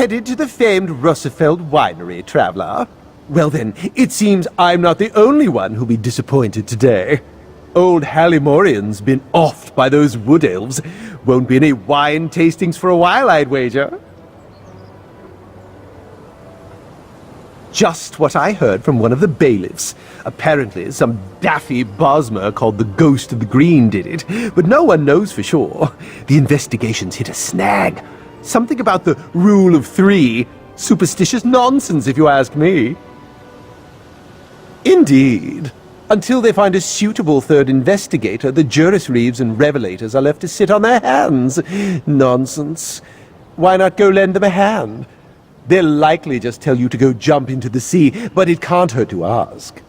Headed to the famed Russefeld winery, traveler. Well then, it seems I'm not the only one who'll be disappointed today. Old Hallimorian's been offed by those wood elves. Won't be any wine tastings for a while, I'd wager. Just what I heard from one of the bailiffs. Apparently, some daffy Bosmer called the Ghost of the Green did it, but no one knows for sure. The investigation's hit a snag. Something about the rule of three. Superstitious nonsense, if you ask me. Indeed. Until they find a suitable third investigator, the Juris Reeves and Revelators are left to sit on their hands. Nonsense. Why not go lend them a hand? They'll likely just tell you to go jump into the sea, but it can't hurt to ask.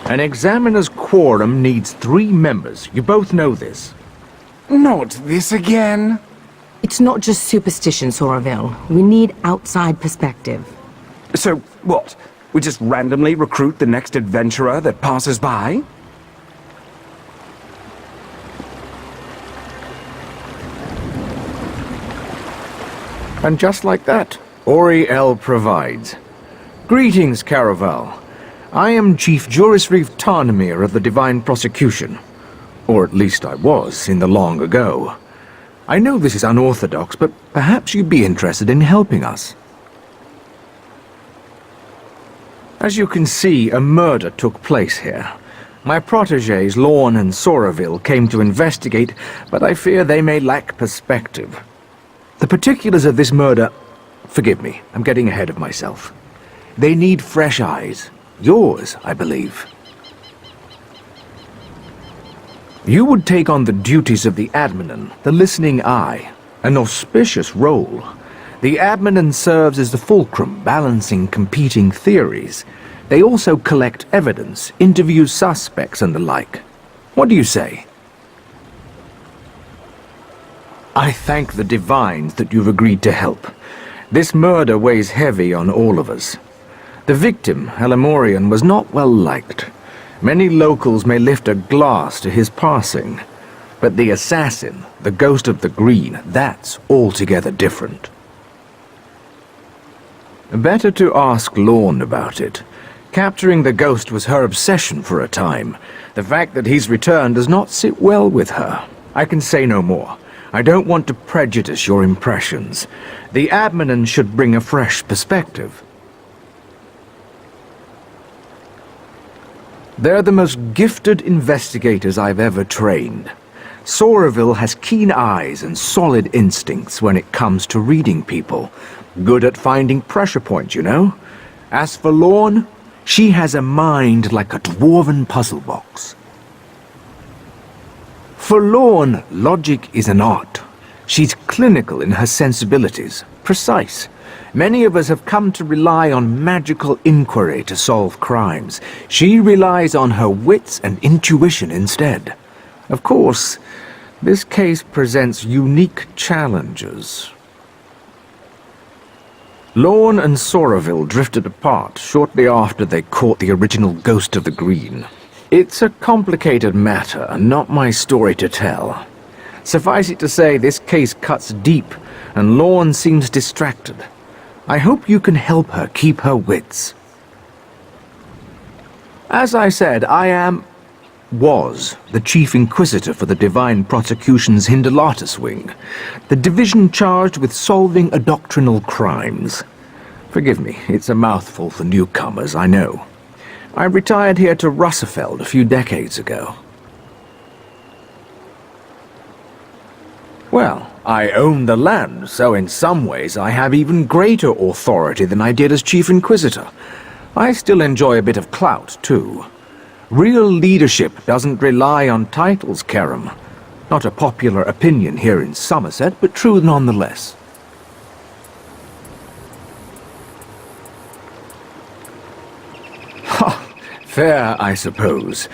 An examiner's quorum needs 3 members. You both know this. Not this again. It's not just superstition, Soraville. We need outside perspective. So, what? We just randomly recruit the next adventurer that passes by? And just like that, Oriel provides. Greetings, Caraval. I am Chief Juris Reeve Tarnmere of the Divine Prosecution. Or at least I was, in the long ago. I know this is unorthodox, but perhaps you'd be interested in helping us. As you can see, a murder took place here. My protégés, Lorne and Soraville, came to investigate, but I fear they may lack perspective. The particulars of this murder... Forgive me, I'm getting ahead of myself. They need fresh eyes. Yours, I believe. You would take on the duties of the Adminan, the listening eye, an auspicious role. The Adminan serves as the fulcrum, balancing competing theories. They also collect evidence, interview suspects and the like. What do you say? I thank the Divines that you've agreed to help. This murder weighs heavy on all of us. The victim, Hallimorian, was not well liked. Many locals may lift a glass to his passing. But the assassin, the Ghost of the Green, that's altogether different. Better to ask Lorne about it. Capturing the ghost was her obsession for a time. The fact that he's returned does not sit well with her. I can say no more. I don't want to prejudice your impressions. The Adminan should bring a fresh perspective. They're the most gifted investigators I've ever trained. Soraville has keen eyes and solid instincts when it comes to reading people. Good at finding pressure points, you know. As for Lorne, she has a mind like a dwarven puzzle box. For Lorne, logic is an art. She's clinical in her sensibilities, precise. Many of us have come to rely on magical inquiry to solve crimes. She relies on her wits and intuition instead. Of course, this case presents unique challenges. Lorne and Soraville drifted apart shortly after they caught the original Ghost of the Green. It's a complicated matter, and not my story to tell. Suffice it to say, this case cuts deep, and Lorne seems distracted. I hope you can help her keep her wits. As I said, was the Chief Inquisitor for the Divine Prosecution's Hindelatus Wing, the division charged with solving doctrinal crimes. Forgive me, it's a mouthful for newcomers, I know. I retired here to Russefeld a few decades ago. Well, I own the land, so in some ways I have even greater authority than I did as Chief Inquisitor. I still enjoy a bit of clout, too. Real leadership doesn't rely on titles, Kerem. Not a popular opinion here in Somerset, but true nonetheless. Fair, I suppose.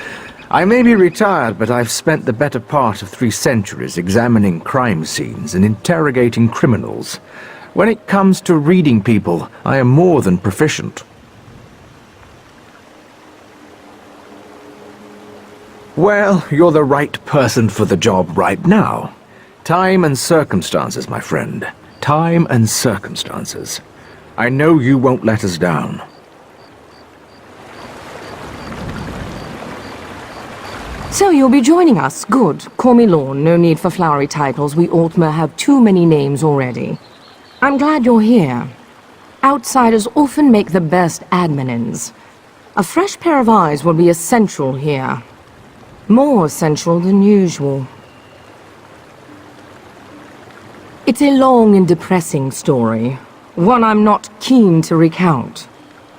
I may be retired, but I've spent the better part of 3 centuries examining crime scenes and interrogating criminals. When it comes to reading people, I am more than proficient. Well, you're the right person for the job right now. Time and circumstances, my friend. Time and circumstances. I know you won't let us down. So you'll be joining us. Good. Call me Lorne. No need for flowery titles. We Altmer have too many names already. I'm glad you're here. Outsiders often make the best adminins. A fresh pair of eyes will be essential here. More essential than usual. It's a long and depressing story. One I'm not keen to recount.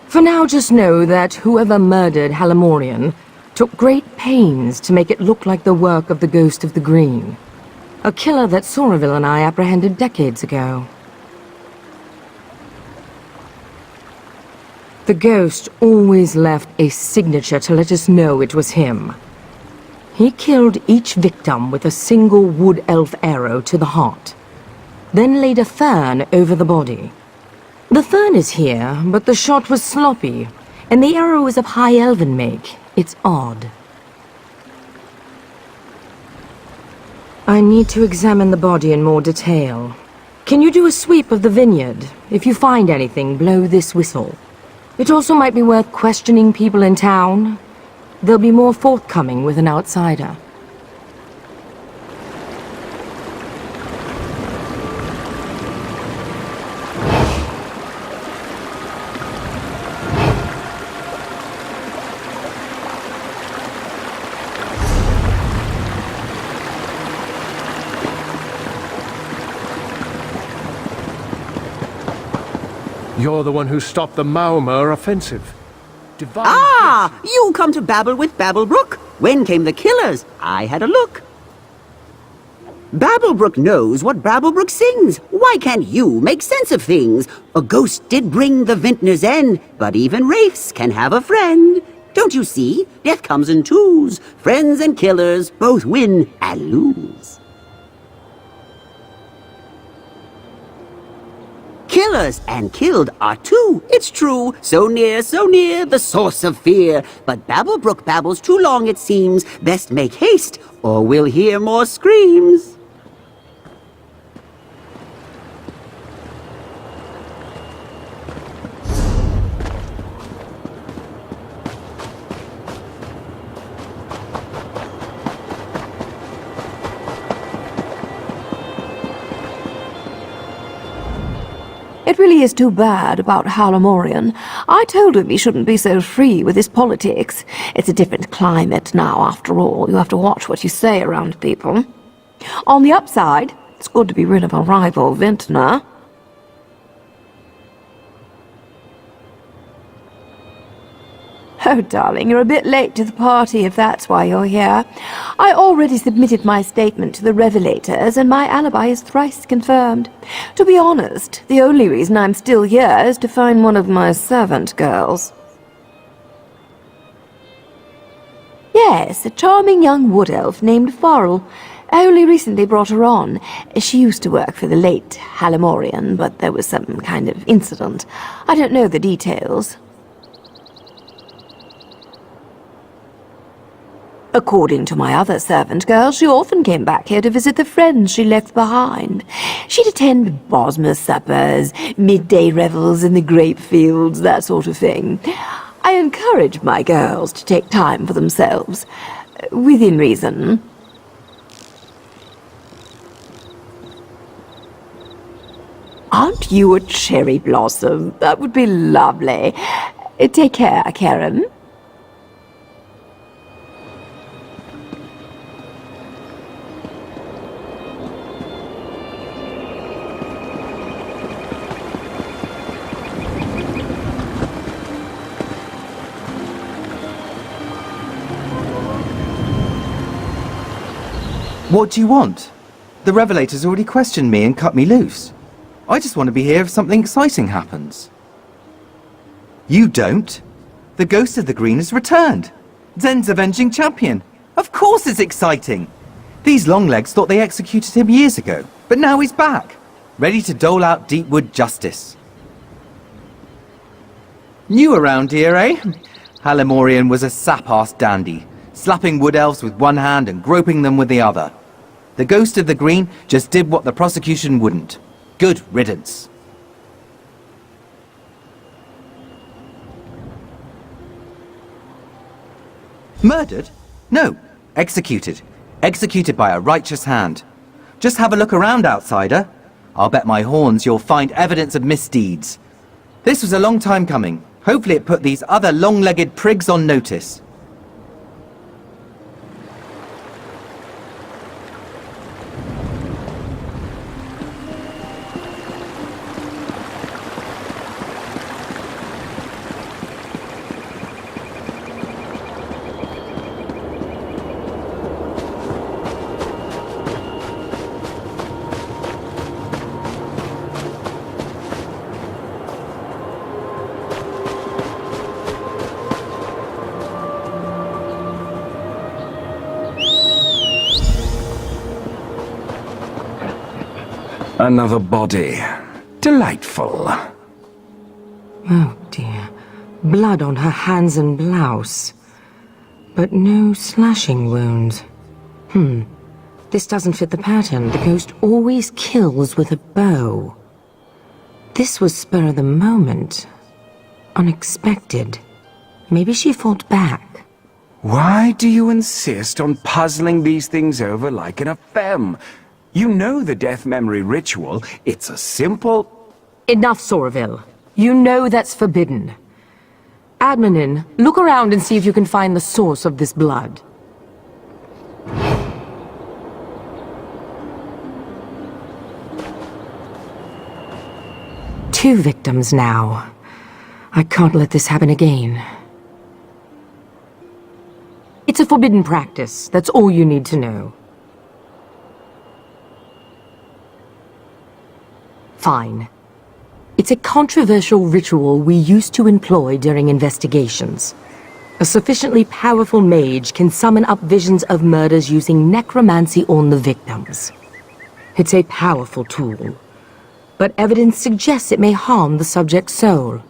For now, just know that whoever murdered Halimorian took great pains to make it look like the work of the Ghost of the Green. A killer that Soraville and I apprehended decades ago. The Ghost always left a signature to let us know it was him. He killed each victim with a single wood elf arrow to the heart, then laid a fern over the body. The fern is here, but the shot was sloppy, and the arrow is of high elven make. It's odd. I need to examine the body in more detail. Can you do a sweep of the vineyard? If you find anything, blow this whistle. It also might be worth questioning people in town. They'll be more forthcoming with an outsider. You're the one who stopped the Maumur offensive. Divine Ah! You come to babble with Babblebrook? When came the killers? I had a look. Babblebrook knows what Babblebrook sings. Why can't you make sense of things? A ghost did bring the vintner's end, but even wraiths can have a friend. Don't you see? Death comes in twos. Friends and killers both win and lose. Killers and killed are two, it's true. So near, the source of fear. But Babblebrook babbles too long, it seems. Best make haste, or we'll hear more screams. It really is too bad about Halimorian. I told him he shouldn't be so free with his politics. It's a different climate now, after all. You have to watch what you say around people. On the upside, it's good to be rid of a rival vintner. Oh, darling, you're a bit late to the party if that's why you're here. I already submitted my statement to the Revelators, and my alibi is thrice confirmed. To be honest, the only reason I'm still here is to find one of my servant girls. Yes, a charming young wood elf named Farrell. I only recently brought her on. She used to work for the late Halimorian, but there was some kind of incident. I don't know the details. According to my other servant girl, she often came back here to visit the friends she left behind. She'd attend Bosmer suppers, midday revels in the grape fields, that sort of thing. I encourage my girls to take time for themselves, within reason. Aren't you a cherry blossom? That would be lovely. Take care, Karen. What do you want? The Revelators already questioned me and cut me loose. I just want to be here if something exciting happens. You don't? The Ghost of the Green has returned. Zen's avenging champion. Of course it's exciting. These Longlegs thought they executed him years ago, but now he's back, ready to dole out Deepwood justice. New around here, eh? Halimorian was a sap-ass dandy, slapping wood elves with one hand and groping them with the other. The Ghost of the Green just did what the prosecution wouldn't. Good riddance. Murdered? No, executed. Executed by a righteous hand. Just have a look around, outsider. I'll bet my horns you'll find evidence of misdeeds. This was a long time coming. Hopefully it put these other long-legged prigs on notice. Another body. Delightful. Oh dear. Blood on her hands and blouse. But no slashing wounds. This doesn't fit the pattern. The ghost always kills with a bow. This was spur of the moment. Unexpected. Maybe she fought back. Why do you insist on puzzling these things over like an femme? You know the death memory ritual. It's a simple... Enough, Soraville. You know that's forbidden. Admonin, look around and see if you can find the source of this blood. Two victims now. I can't let this happen again. It's a forbidden practice. That's all you need to know. Fine. It's a controversial ritual we used to employ during investigations. A sufficiently powerful mage can summon up visions of murders using necromancy on the victims. It's a powerful tool, but evidence suggests it may harm the subject's soul.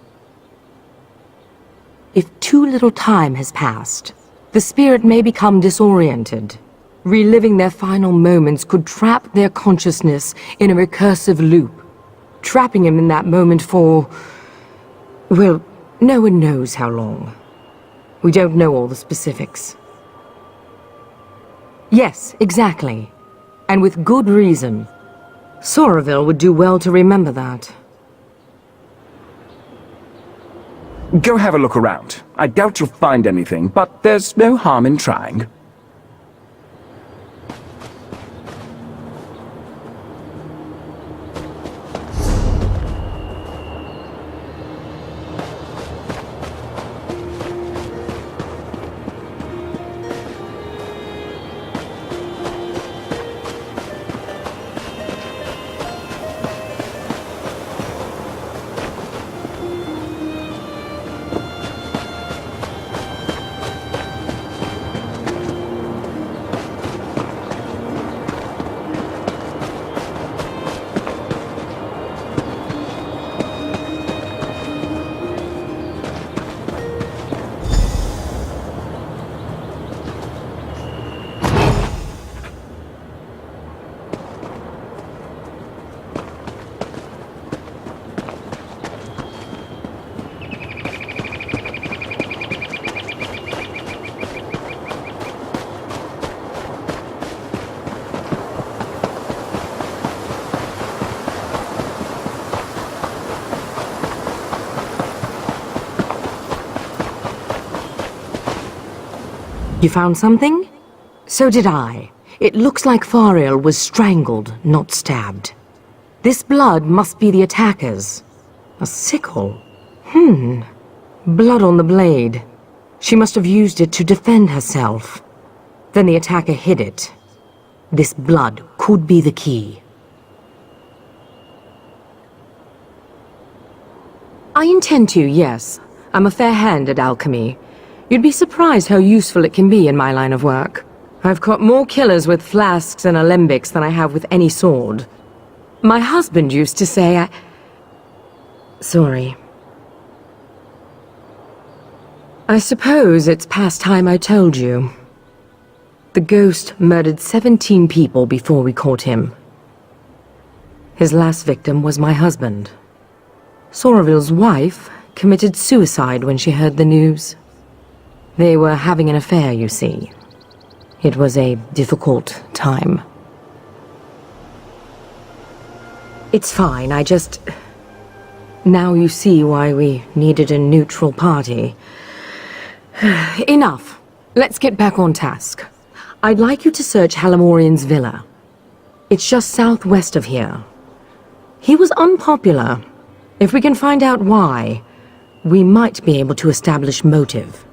If too little time has passed, the spirit may become disoriented. Reliving their final moments could trap their consciousness in a recursive loop, trapping him in that moment for... well, no one knows how long. We don't know all the specifics. Yes, exactly. And with good reason. Soraville would do well to remember that. Go have a look around. I doubt you'll find anything, but there's no harm in trying. You found something? So did I. It looks like Fariel was strangled, not stabbed. This blood must be the attacker's. A sickle? Blood on the blade. She must have used it to defend herself. Then the attacker hid it. This blood could be the key. I intend to, yes. I'm a fair hand at alchemy. You'd be surprised how useful it can be in my line of work. I've caught more killers with flasks and alembics than I have with any sword. My husband used to say Sorry. I suppose it's past time I told you. The ghost murdered 17 people before we caught him. His last victim was my husband. Soraville's wife committed suicide when she heard the news. They were having an affair, you see. It was a difficult time. It's fine, Now you see why we needed a neutral party. Enough. Let's get back on task. I'd like you to search Halamorian's villa. It's just southwest of here. He was unpopular. If we can find out why, we might be able to establish motive.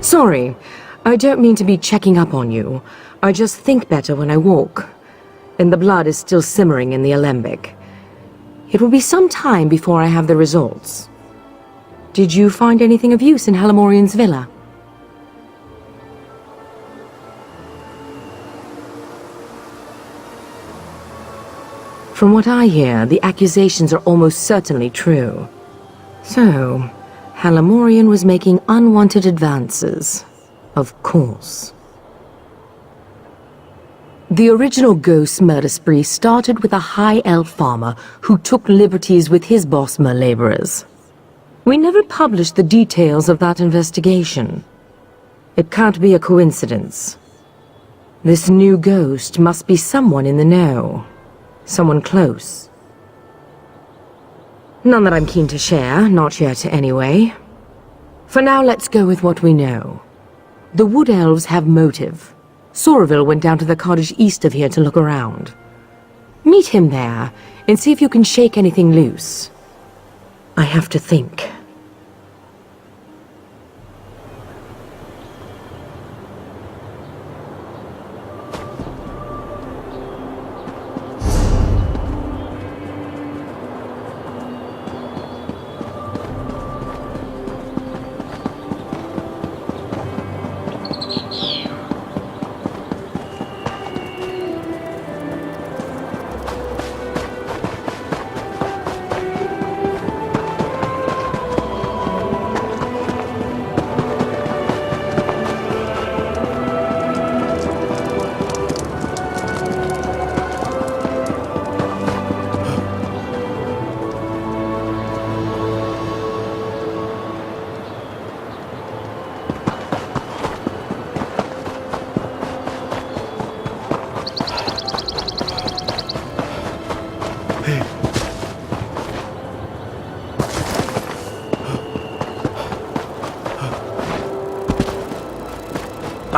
Sorry, I don't mean to be checking up on you. I just think better when I walk. And the blood is still simmering in the alembic. It will be some time before I have the results. Did you find anything of use in Halamorian's villa? From what I hear, the accusations are almost certainly true. So, Halamorian was making unwanted advances. Of course. The original ghost murder spree started with a high elf farmer who took liberties with his Bosmer laborers. We never published the details of that investigation. It can't be a coincidence. This new ghost must be someone in the know. Someone close. None that I'm keen to share, not yet anyway. For now, let's go with what we know. The Wood Elves have motive. Soraville went down to the cottage east of here to look around. Meet him there, and see if you can shake anything loose. I have to think.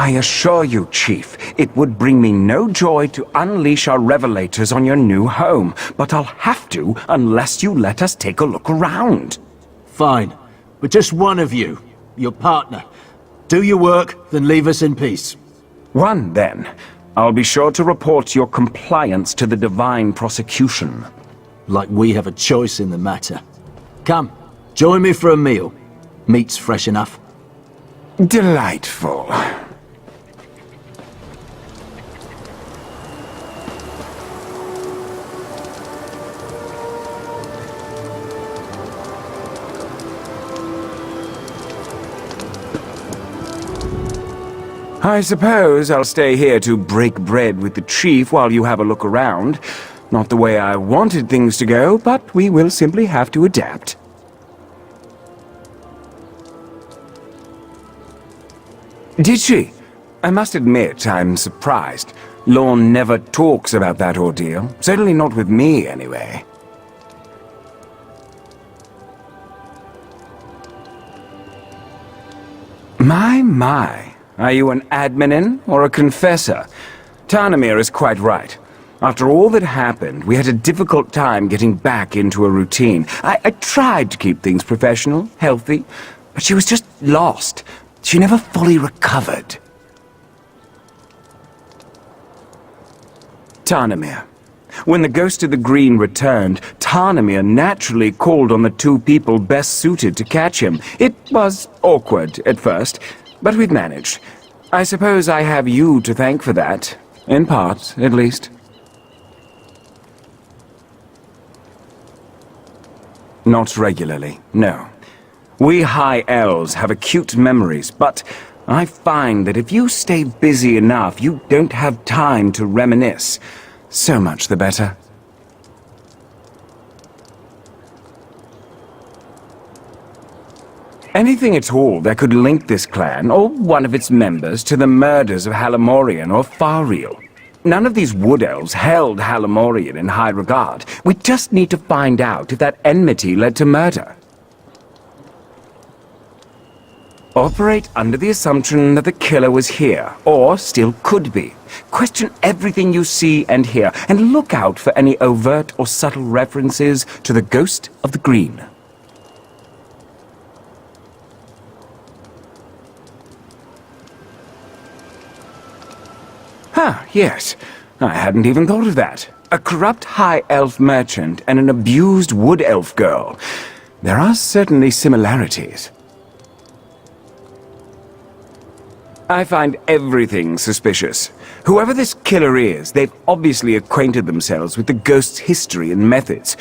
I assure you, Chief, it would bring me no joy to unleash our revelators on your new home, but I'll have to unless you let us take a look around. Fine. But just one of you, your partner. Do your work, then leave us in peace. One, then. I'll be sure to report your compliance to the divine prosecution. Like we have a choice in the matter. Come, join me for a meal. Meat's fresh enough. Delightful. I suppose I'll stay here to break bread with the chief while you have a look around. Not the way I wanted things to go, but we will simply have to adapt. Did she? I must admit, I'm surprised. Lorne never talks about that ordeal. Certainly not with me, anyway. My. Are you an adminin or a confessor? Tarnamir is quite right. After all that happened, we had a difficult time getting back into a routine. I tried to keep things professional, healthy, but she was just lost. She never fully recovered. Tarnamir. When the Ghost of the Green returned, Tarnamir naturally called on the two people best suited to catch him. It was awkward at first, but we've managed. I suppose I have you to thank for that. In part, at least. Not regularly, no. We High Elves have acute memories, but I find that if you stay busy enough, you don't have time to reminisce. So much the better. Anything at all that could link this clan, or one of its members, to the murders of Halamorian or Fariel. None of these Wood Elves held Halamorian in high regard. We just need to find out if that enmity led to murder. Operate under the assumption that the killer was here, or still could be. Question everything you see and hear, and look out for any overt or subtle references to the Ghost of the Green. Ah, yes. I hadn't even thought of that. A corrupt High Elf merchant and an abused Wood Elf girl. There are certainly similarities. I find everything suspicious. Whoever this killer is, they've obviously acquainted themselves with the ghost's history and methods.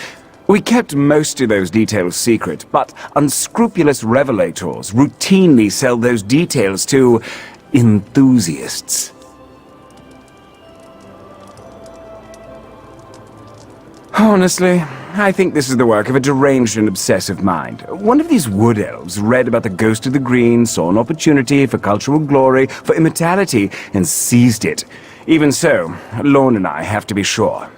We kept most of those details secret, but unscrupulous revelators routinely sell those details to enthusiasts. Honestly, I think this is the work of a deranged and obsessive mind. One of these wood elves read about the Ghost of the Green, saw an opportunity for cultural glory, for immortality, and seized it. Even so, Lorne and I have to be sure.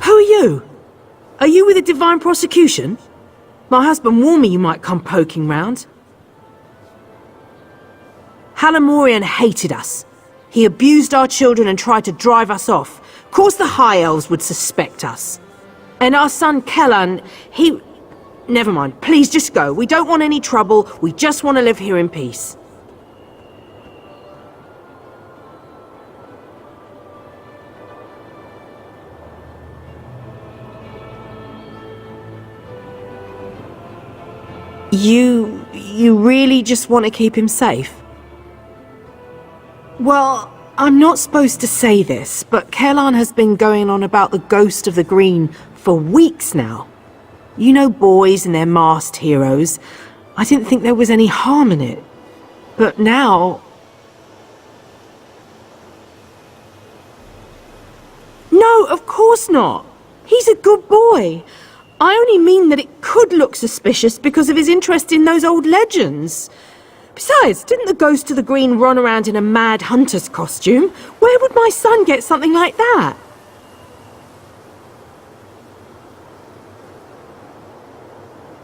Who are you? Are you with the Divine Prosecution? My husband warned me you might come poking round. Halamorian hated us. He abused our children and tried to drive us off. Of course the High Elves would suspect us. And our son Kellan, he... Never mind, please just go. We don't want any trouble. We just want to live here in peace. You really just want to keep him safe? Well, I'm not supposed to say this, but Kellan has been going on about the Ghost of the Green for weeks now. You know boys and their masked heroes. I didn't think there was any harm in it. But now... No, of course not. He's a good boy. I only mean that it could look suspicious because of his interest in those old legends. Besides, didn't the Ghost of the Green run around in a mad hunter's costume? Where would my son get something like that?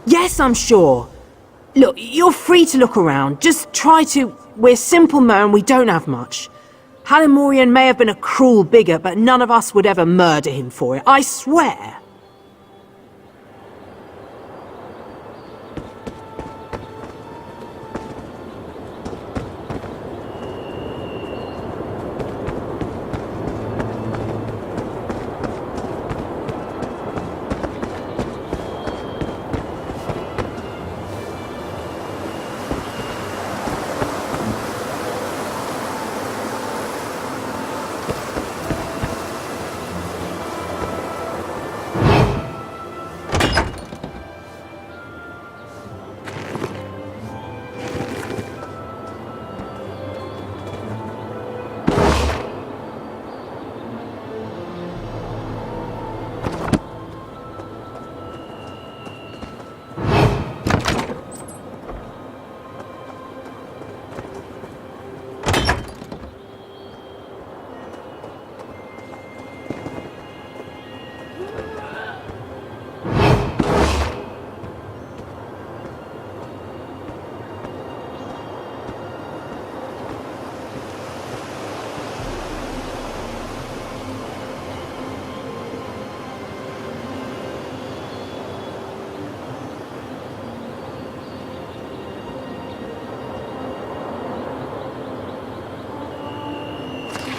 Yes, I'm sure. Look, you're free to look around. Just try to... We're simple men, we don't have much. Halamorian may have been a cruel bigot, but none of us would ever murder him for it, I swear.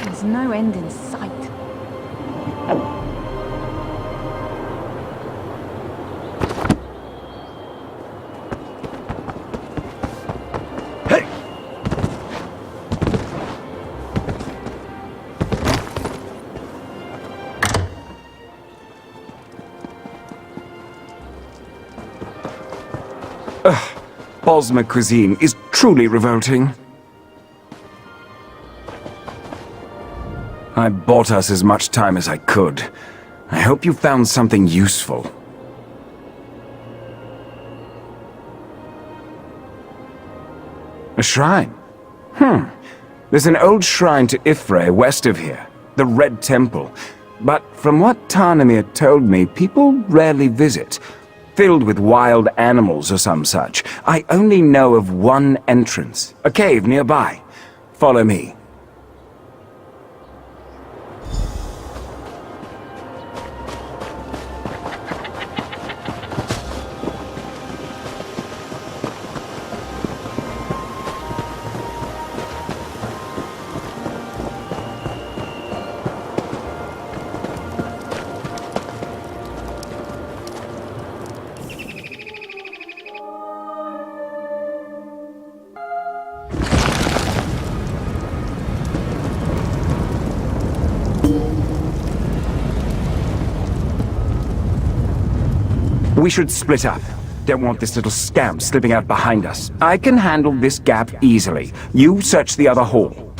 There's no end in sight. Bosmer cuisine is truly revolting. I bought us as much time as I could. I hope you found something useful. A shrine? There's an old shrine to Ifre west of here, the Red Temple. But from what Tarnamir told me, people rarely visit. Filled with wild animals or some such. I only know of one entrance, a cave nearby. Follow me. We should split up. Don't want this little scamp slipping out behind us. I can handle this gap easily. You search the other hall.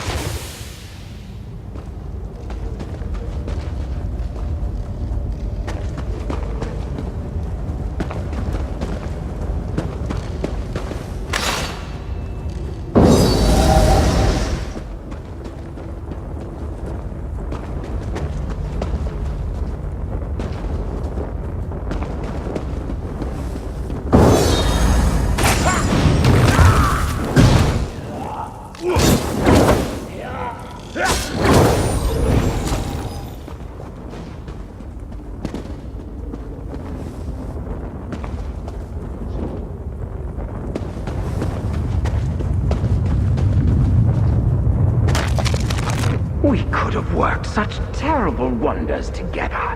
We could have worked such terrible wonders together.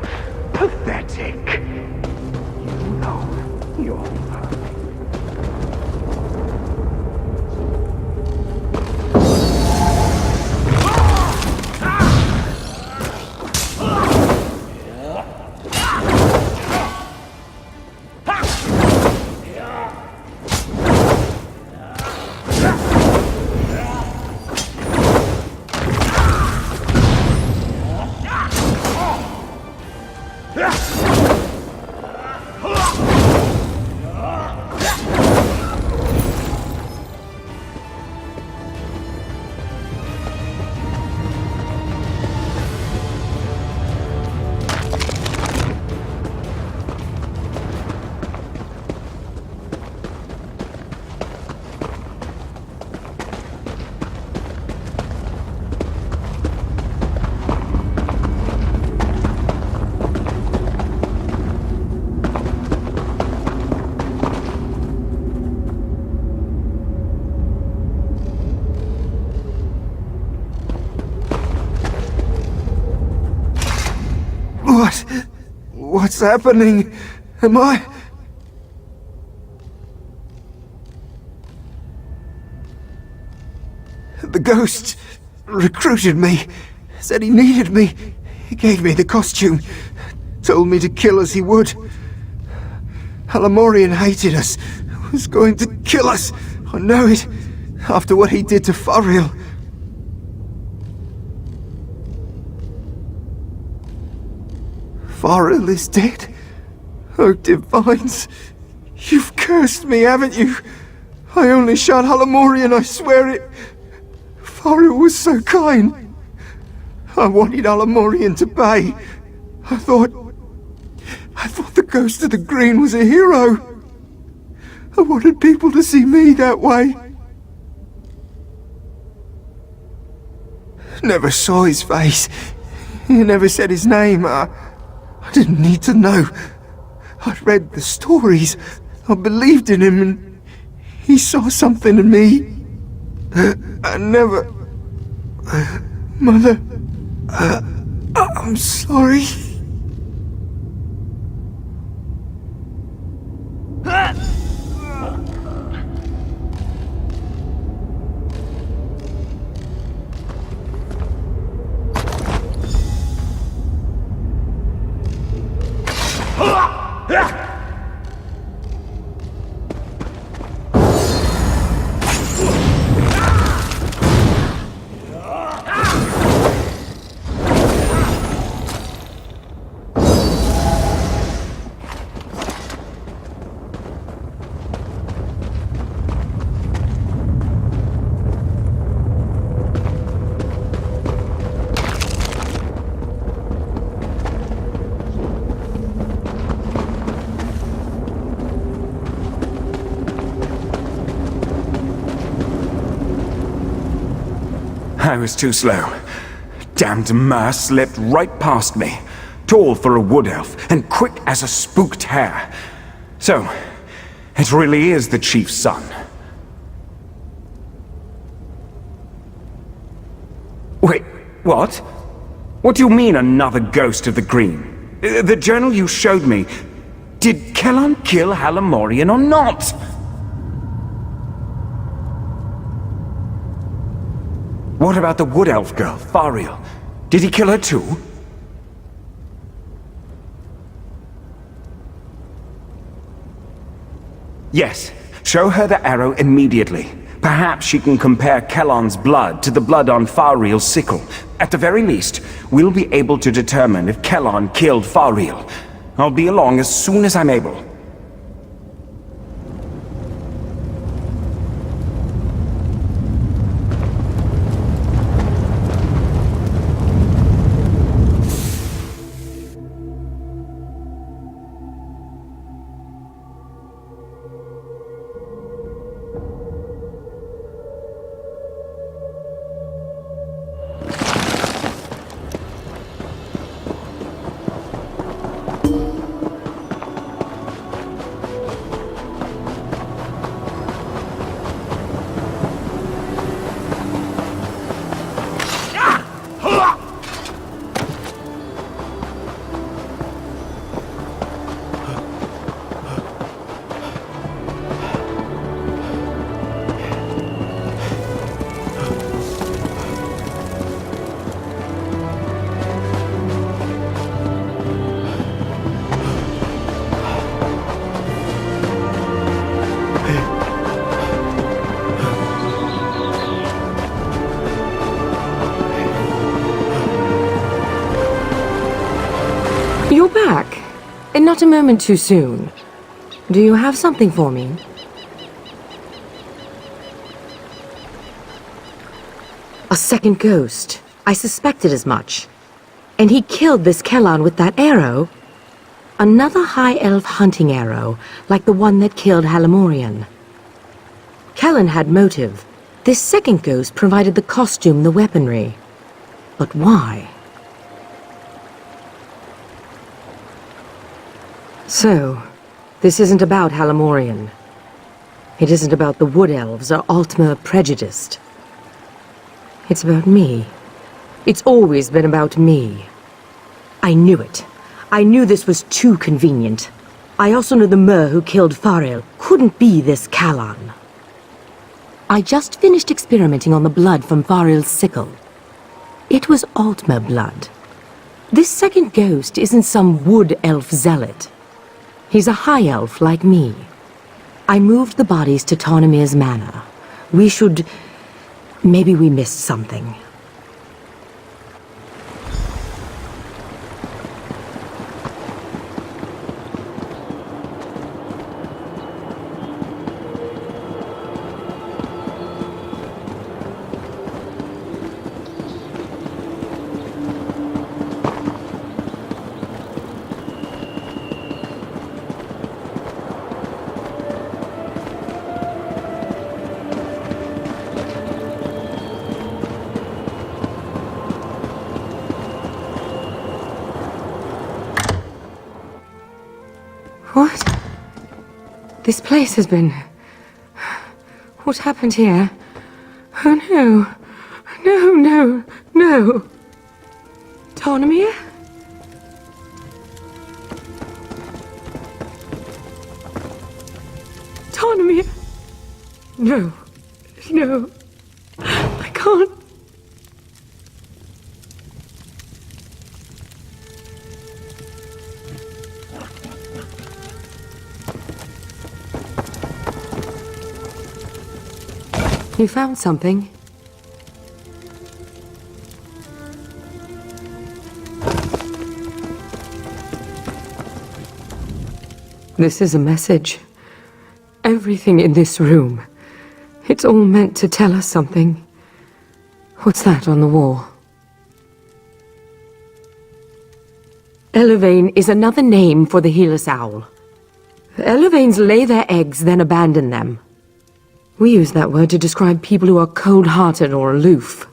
Pathetic. You know, you're perfect. What's happening? Am I... The ghost recruited me, said he needed me. He gave me the costume, told me to kill as he would. Alamorian hated us, was going to kill us. I know it, after what he did to Fariel. Fariel is dead? Oh, Divines, you've cursed me, haven't you? I only shot Alamorian, I swear it. Fariel was so kind. I wanted Alamorian to pay. I thought the Ghost of the Green was a hero. I wanted people to see me that way. Never saw his face. He never said his name. I didn't need to know. I'd read the stories. I believed in him, and he saw something in me. I never... Mother... I'm sorry. I was too slow. Damned Mer slipped right past me. Tall for a wood elf, and quick as a spooked hare. So, it really is the chief's son. Wait, what? What do you mean, another ghost of the Green? The journal you showed me, did Kellan kill Alamorian or not? What about the wood elf girl, Fariel? Did he kill her too? Yes, show her the arrow immediately. Perhaps she can compare Kellon's blood to the blood on Fariel's sickle. At the very least, we'll be able to determine if Kellon killed Fariel. I'll be along as soon as I'm able. You're back, and not a moment too soon. Do you have something for me? A second ghost. I suspected as much. And he killed this Kellon with that arrow? Another high elf hunting arrow, like the one that killed Halamorian. Kellon had motive. This second ghost provided the costume, the weaponry. But why? So, this isn't about Halamorian. It isn't about the Wood Elves or Altmer prejudiced. It's about me. It's always been about me. I knew it. I knew this was too convenient. I also knew the Mer who killed Fariel couldn't be this Callan. I just finished experimenting on the blood from Fariel's sickle. It was Altmer blood. This second ghost isn't some Wood Elf zealot. He's a high elf like me. I moved the bodies to Tarnamir's manor. We should... Maybe we missed something. What? This place has been... What happened here? Oh no. No, no, no. Tarnamir? Tarnamir? No. No. I can't. You found something? This is a message. Everything in this room. It's all meant to tell us something. What's that on the wall? Elevane is another name for the Helus owl. The Elevanes lay their eggs, then abandon them. We use that word to describe people who are cold-hearted or aloof.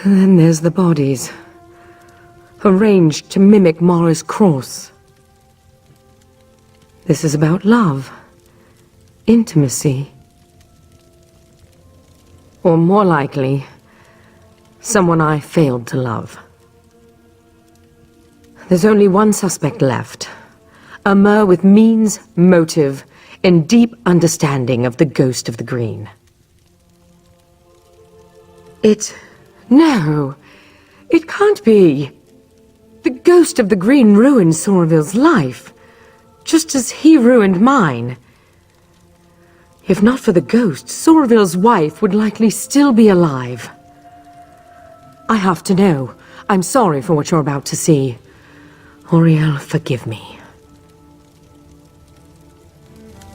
And then there's the bodies, arranged to mimic Mara's cross. This is about love, intimacy. Or more likely, someone I failed to love. There's only one suspect left. A Mer with means, motive, and deep understanding of the Ghost of the Green. No, it can't be. The Ghost of the Green ruined Somerville's life. just as he ruined mine. If not for the ghost, Sorville's wife would likely still be alive. I have to know. I'm sorry for what you're about to see. Auriel, forgive me.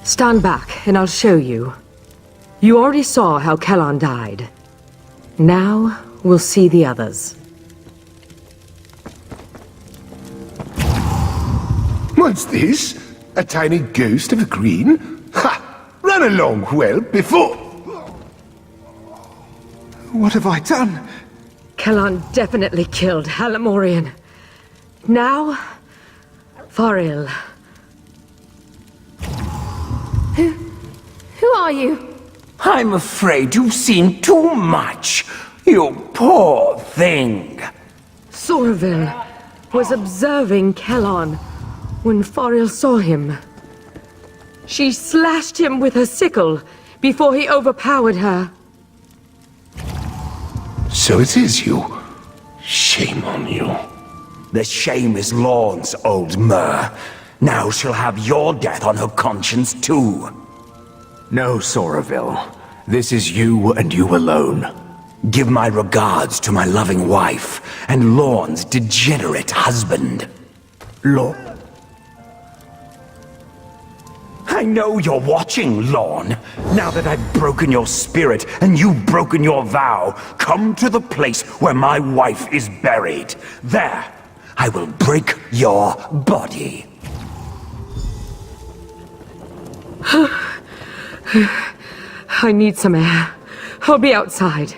Stand back, and I'll show you. You already saw how Kellan died. Now, we'll see the others. What's this? A tiny ghost of the green? Ha! Run along, whelp, before... What have I done? Kellan definitely killed Halamorian. Now, Faril. Who are you? I'm afraid you've seen too much. You poor thing. Sorville was observing Kellan when Faril saw him. She slashed him with her sickle before he overpowered her. So it is you. Shame on you. The shame is Lorne's, old Mer. Now she'll have your death on her conscience, too. No, Sorville. This is you and you alone. Give my regards to my loving wife and Lorne's degenerate husband. I know you're watching, Lorne. Now that I've broken your spirit and you've broken your vow, come to the place where my wife is buried. There, I will break your body. I need some air. I'll be outside.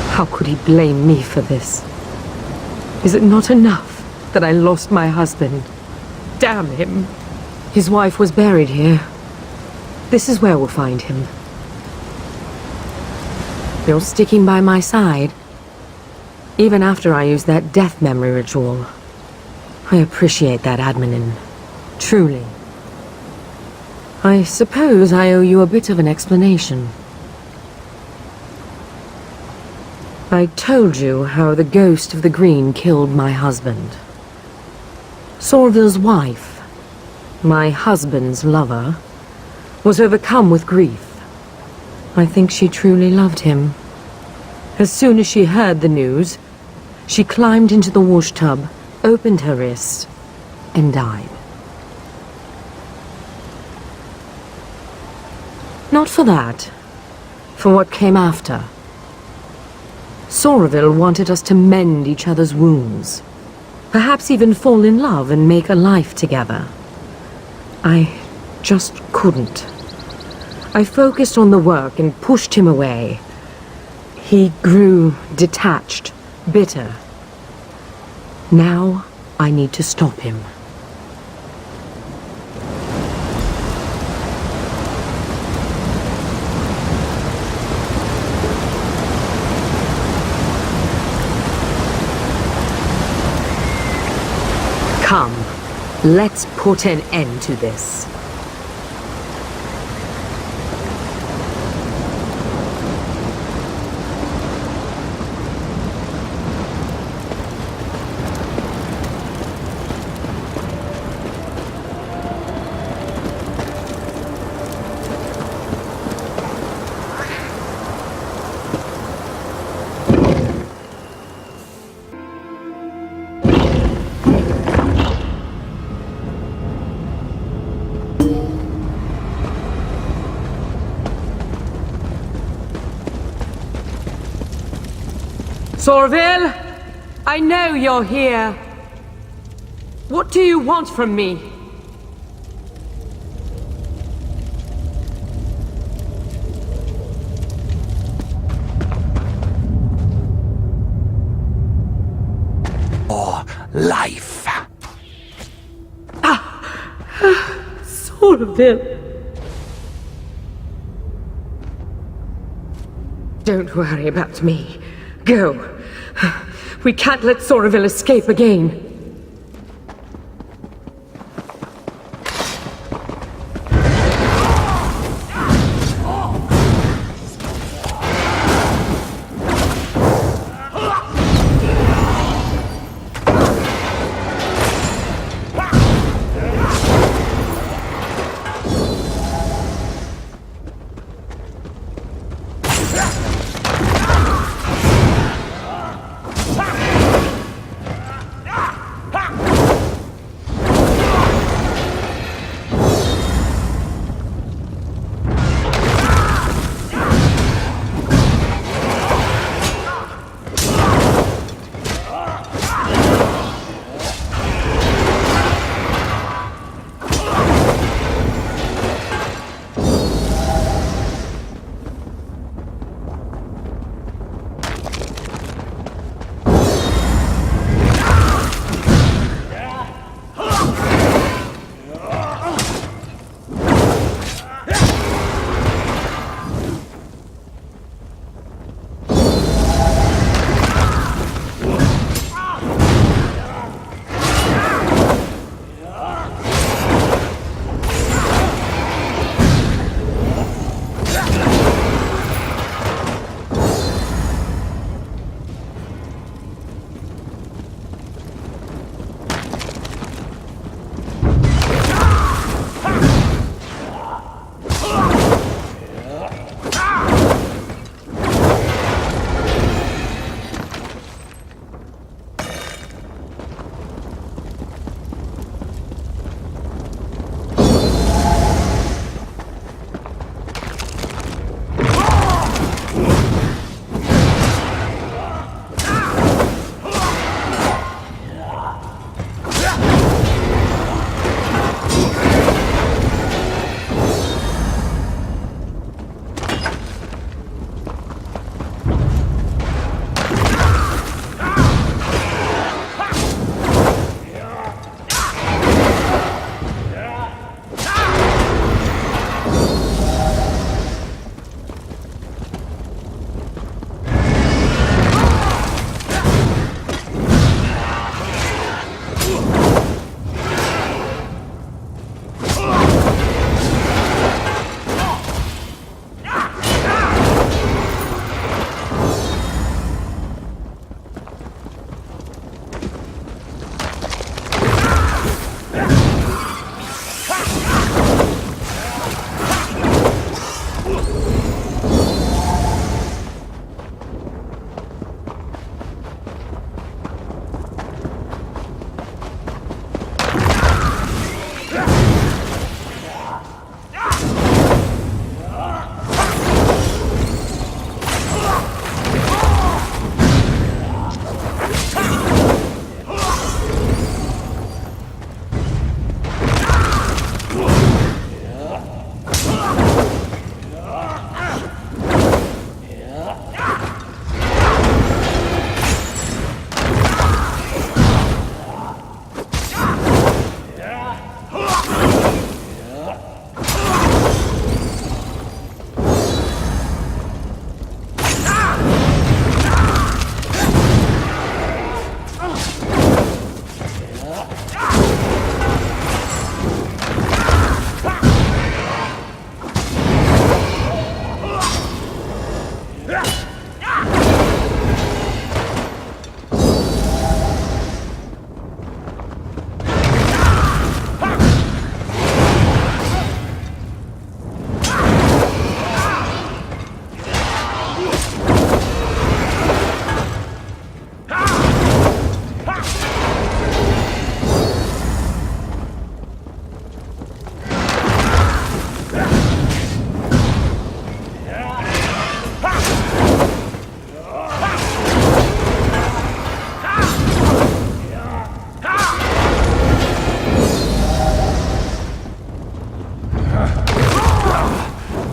How could he blame me for this? Is it not enough that I lost my husband? Damn him! His wife was buried here. This is where we'll find him. You're sticking by my side, even after I used that death memory ritual. I appreciate that, Adminin. Truly. I suppose I owe you a bit of an explanation. I told you how the ghost of the green killed my husband. Sorville's wife, my husband's lover, was overcome with grief. I think she truly loved him. As soon as she heard the news, she climbed into the wash tub, opened her wrist, and died. Not for that, for what came after. Sorville wanted us to mend each other's wounds. Perhaps even fall in love and make a life together. I just couldn't. I focused on the work and pushed him away. He grew detached, bitter. Now I need to stop him. Come, let's put an end to this. Sorville, I know you're here. What do you want from me? Or life. Sorville. Don't worry about me. Go. We can't let Soraville escape again.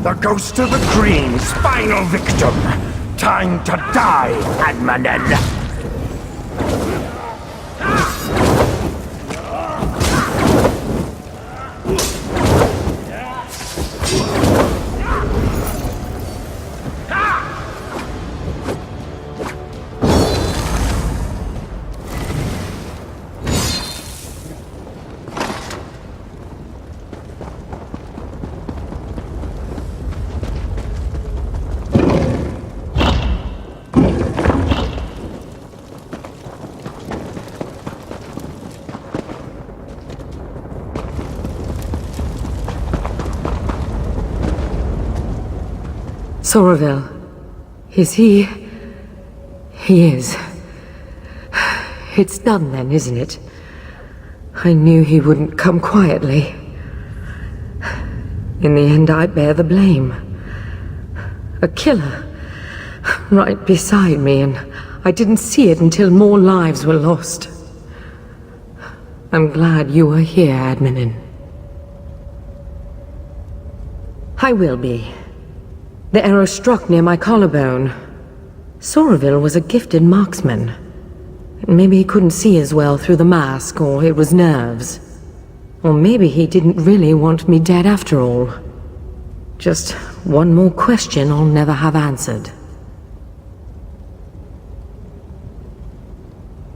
The Ghost of the Green's final victim. Time to die, Admanen. Soraville. Is he... He is. It's done then, isn't it? I knew he wouldn't come quietly. In the end, I bear the blame. A killer. Right beside me, and I didn't see it until more lives were lost. I'm glad you were here, Adminin. I will be. The arrow struck near my collarbone. Soraville was a gifted marksman. Maybe he couldn't see as well through the mask, or it was nerves. Or maybe he didn't really want me dead after all. Just one more question I'll never have answered.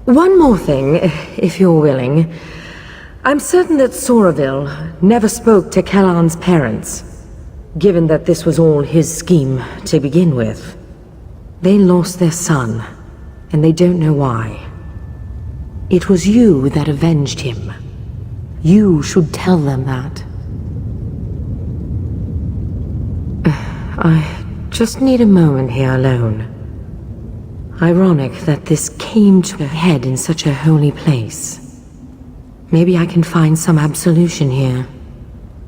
One more thing, if you're willing. I'm certain that Soraville never spoke to Kellan's parents, given that this was all his scheme to begin with. They lost their son, and they don't know why. It was you that avenged him. You should tell them that. I just need a moment here alone. Ironic that this came to a head in such a holy place. Maybe I can find some absolution here.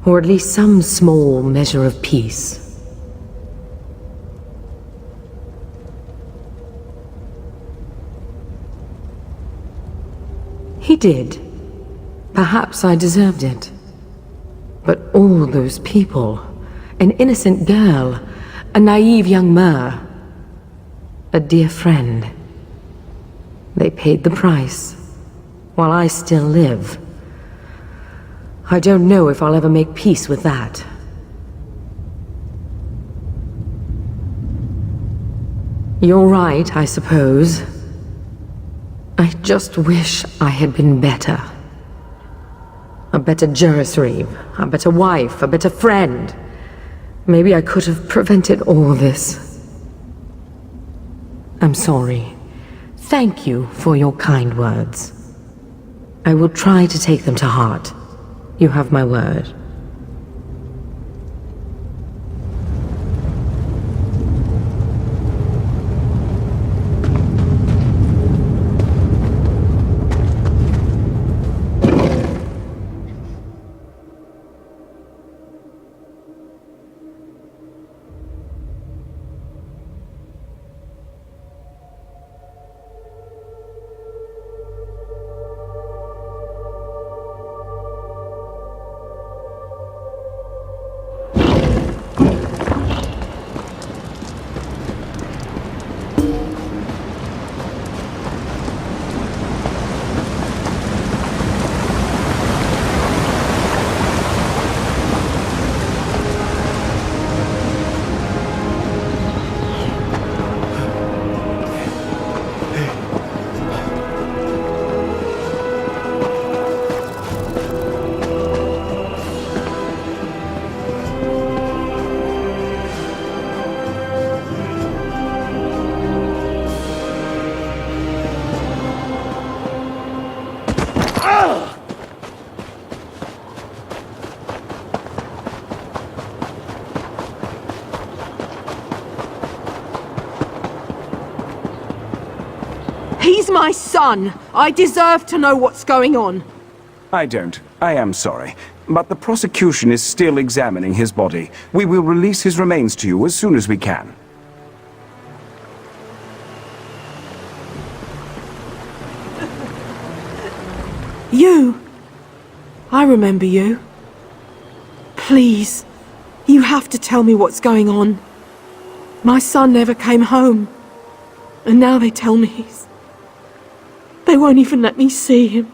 Or at least some small measure of peace. He did. Perhaps I deserved it. But all those people, an innocent girl, a naive young Mer, a dear friend. They paid the price, while I still live. I don't know if I'll ever make peace with that. You're right, I suppose. I just wish I had been better. A better Jurisreeve, a better wife, a better friend. Maybe I could have prevented all this. I'm sorry. Thank you for your kind words. I will try to take them to heart. You have my word. He's my son. I deserve to know what's going on. I don't. I am sorry. But the prosecution is still examining his body. We will release his remains to you as soon as we can. You. I remember you. Please, you have to tell me what's going on. My son never came home. And now they tell me they won't even let me see him.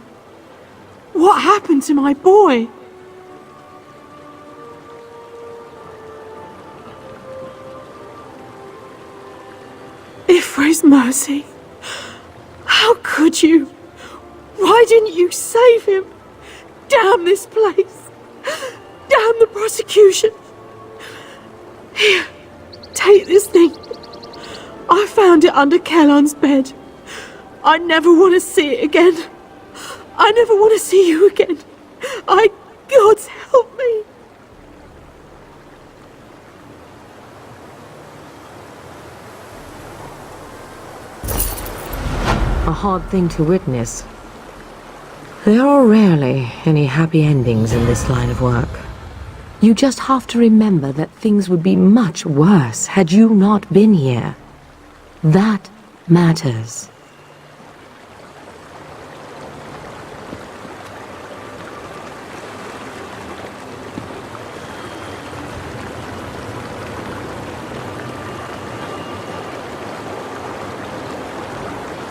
What happened to my boy? If for his mercy, how could you? Why didn't you save him? Damn this place! Damn the prosecution! Here, take this thing. I found it under Kellan's bed. I never want to see it again. I never want to see you again. God's help me. a hard thing to witness. There are rarely any happy endings in this line of work. You just have to remember that things would be much worse had you not been here. That matters.